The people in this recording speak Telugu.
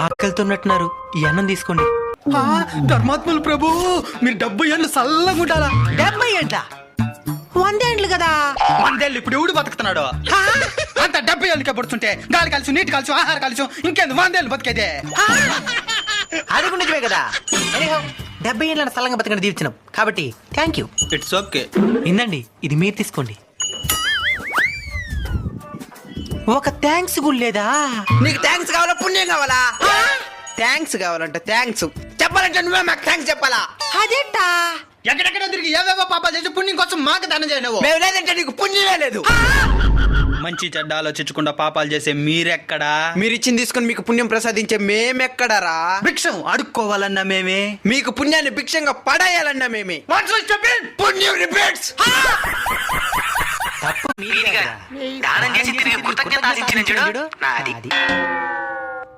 ఆకలితున్నట్టున్నారు, ఈ అన్నం తీసుకోండి. ధర్మాత్ములు ప్రభు, మీరు 70 ఏళ్ళు చల్లగా ఉండాలా. 70 ఏంట్లా? 100 ఏండ్లు కదా. 100 ఏళ్ళు ఇప్పుడు ఎవడు బతుకుతున్నాడు? అంత 70 ఏళ్ళకే పడుతుంటే గాలి కలిసి, నీటి కలిసి, ఆహారం కలిసి ఇంకేంది 100 ఏళ్ళు బతికేదే? అది కూడా నిజమే కదా. 70 ఏళ్ళ స్థలంగా బతకని దీవించినాం కాబట్టి థ్యాంక్ యూ. It's okay. ఇందండి, ఇది మీరు తీసుకోండి. ఒక థ్యాంక్స్ కూడా లేదా? నీకు థ్యాంక్స్ కావాలా, పుణ్యం కావాలా? థ్యాంక్స్ కావాలంటే థ్యాంక్స్ చెప్పాలంటే నువ్వే మాకు థ్యాంక్స్ చెప్పాలా? అదేంటా? ఎక్కడెక్కడ తిరిగి ఏవేవో పాపాలు చేసి పుణ్యం కోసం మాకు దానం చేయను. మేము లేదంటే నీకు పుణ్యమే లేదు. మంచి చెడ్డ ఆలోచించకుండా పాపాలు చేసే మీరెక్కడా? మీరు ఇచ్చింది తీసుకుని మీకు పుణ్యం ప్రసాదించే మేమెక్కడరా? భిక్షం అడుక్కోవాలన్నా మేమే, మీకు పుణ్యాన్ని భిక్షంగా పడేయాలన్నా మేమే. పుణ్యం రిపీట్స్. తప్పు మీది కదా. దానం చేసి తిరిగి కృతజ్ఞత ఆశించిన చూడు నాది.